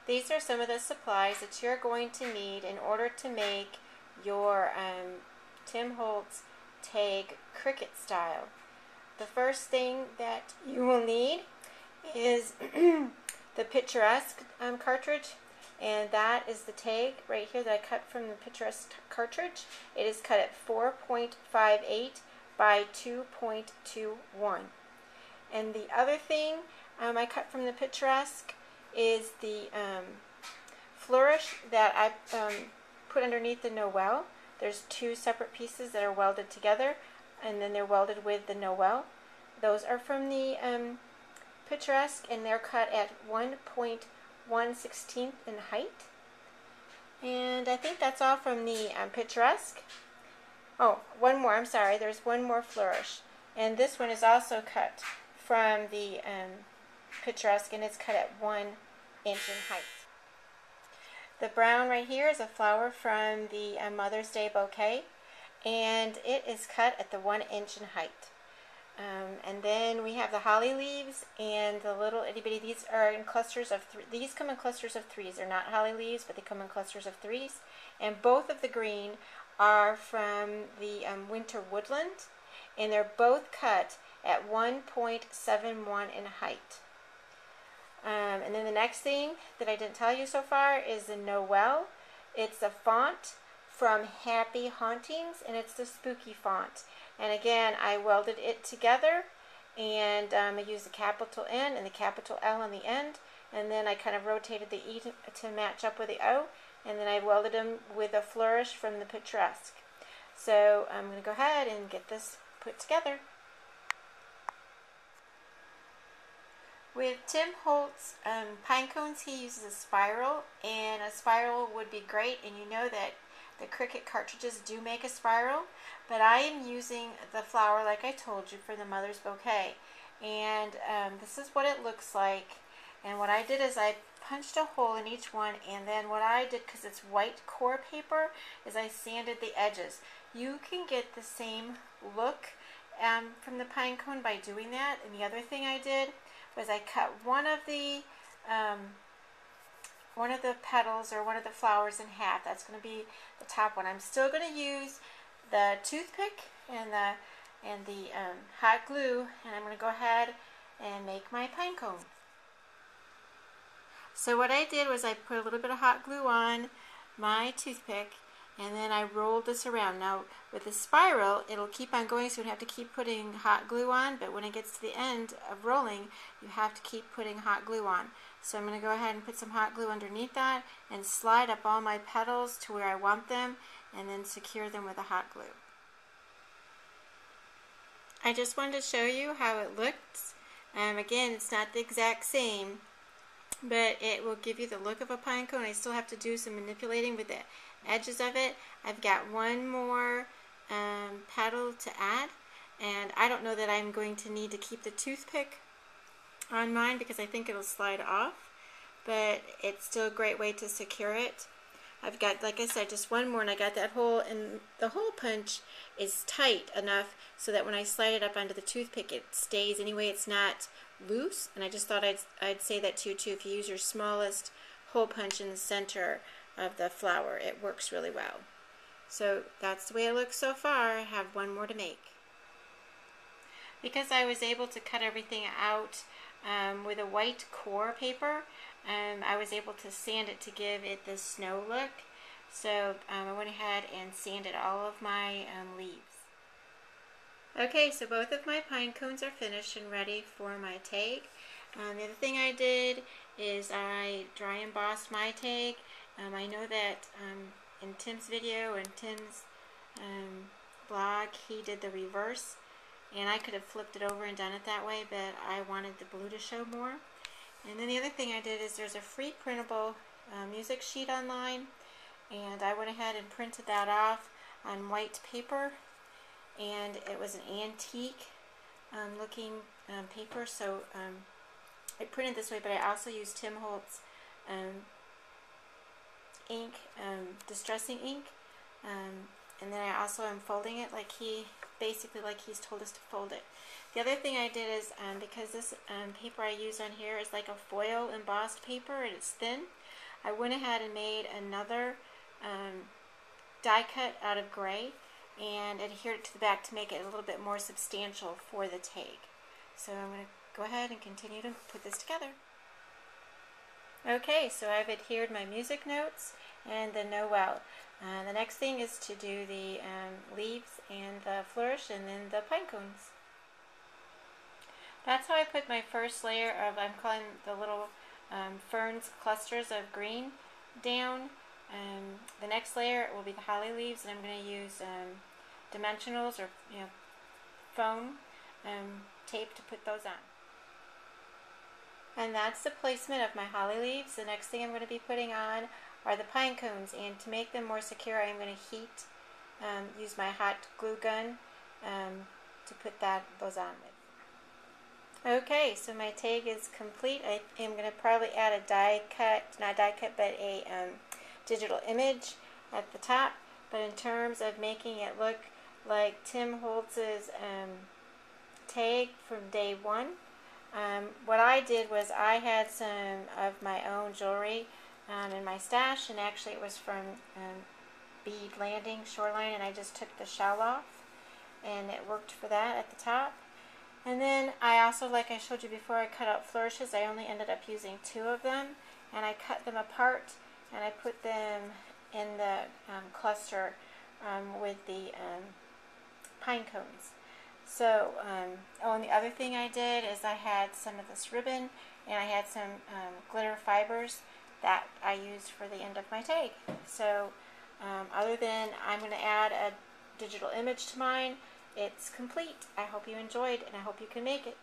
These are some of the supplies that you're going to need in order to make your Tim Holtz tag Cricut style. The first thing that you will need is the Picturesque cartridge, and that is the tag right here that I cut from the Picturesque cartridge. It is cut at 4.58 by 2.21. And the other thing I cut from the Picturesque is the flourish that I put underneath the Noel. There's two separate pieces that are welded together, and then they're welded with the Noel. Those are from the Picturesque, and they're cut at 1.1/16 in height. And I think that's all from the Picturesque. Oh, one more, I'm sorry, there's one more flourish. And this one is also cut from the Picturesque, and it's cut at 1 inch in height. The brown right here is a flower from the Mother's Day bouquet, and it is cut at the 1 inch in height. And then we have the holly leaves and the little itty bitty. These are in clusters of three. These come in clusters of threes. They're not holly leaves, but they come in clusters of threes. And both of the green are from the winter woodland, and they're both cut at 1.71 in height. And then the next thing that I didn't tell you so far is the Noel. It's the font from Happy Hauntings, and it's the spooky font. And again, I welded it together, and I used the capital N and the capital L on the end, and then I kind of rotated the E to match up with the O, and then I welded them with a flourish from the Picturesque. So I'm going to go ahead and get this put together. With Tim Holtz pine cones, he uses a spiral, and a spiral would be great, and you know that the Cricut cartridges do make a spiral, but I am using the flower like I told you for the Mother's Bouquet, and this is what it looks like. And what I did is I punched a hole in each one, and then what I did, because it's white core paper, is I sanded the edges. You can get the same look from the pine cone by doing that. And the other thing I did was I cut one of the petals or one of the flowers in half. That's going to be the top one. I'm still going to use the toothpick and the hot glue, and I'm going to go ahead and make my pine cone. So what I did was I put a little bit of hot glue on my toothpick, and then I rolled this around. Now with the spiral, it'll keep on going, so you don't have to keep putting hot glue on, but when it gets to the end of rolling, you have to keep putting hot glue on. So I'm going to go ahead and put some hot glue underneath that and slide up all my petals to where I want them, and then secure them with the hot glue. I just wanted to show you how it looks. Again, it's not the exact same, but it will give you the look of a pine cone. I still have to do some manipulating with the edges of it. I've got one more petal to add, and I don't know that I'm going to need to keep the toothpick on mine because I think it'll slide off, but it's still a great way to secure it. I've got, like I said, just one more, and I got that hole, and the hole punch is tight enough so that when I slide it up onto the toothpick, it stays anyway. It's not loose, and I just thought I'd say that to you too. If you use your smallest hole punch in the center of the flower, it works really well. So that's the way it looks so far. I have one more to make. Because I was able to cut everything out with a white core paper, I was able to sand it to give it this snow look. So I went ahead and sanded all of my leaves. Okay, so both of my pine cones are finished and ready for my tag. The other thing I did is I dry embossed my tag. I know that in Tim's video and Tim's blog, he did the reverse, and I could have flipped it over and done it that way, but I wanted the blue to show more. And then the other thing I did is there's a free printable music sheet online, and I went ahead and printed that off on white paper, and it was an antique looking paper, so I printed this way, but I also used Tim Holtz ink, distressing ink, and then I also am folding it like he's told us to fold it. The other thing I did is, because this paper I use on here is like a foil embossed paper and it's thin, I went ahead and made another die cut out of gray and adhered it to the back to make it a little bit more substantial for the tag. So I'm going to go ahead and continue to put this together. Okay, so I've adhered my music notes and the Noel. The next thing is to do the leaves and the flourish and then the pine cones. That's how I put my first layer of, I'm calling the little ferns clusters of green down. The next layer will be the holly leaves, and I'm going to use dimensionals or foam tape to put those on. And that's the placement of my holly leaves. The next thing I'm going to be putting on are the pine cones, and to make them more secure I'm going to use my hot glue gun to put those on with. Okay, so my tag is complete. I am going to probably add a die cut, not die cut, but a digital image at the top. But in terms of making it look like Tim Holtz's tag from day one, what I did was I had some of my own jewelry in my stash, and actually it was from Bead Landing Shoreline, and I just took the shell off, and it worked for that at the top. And then I also, like I showed you before, I cut out flourishes. I only ended up using 2 of them, and I cut them apart and I put them in the cluster with the pine cones. So, and the other thing I did is I had some of this ribbon and I had some glitter fibers that I used for the end of my tag. So, other than I'm going to add a digital image to mine, it's complete. I hope you enjoyed, and I hope you can make it.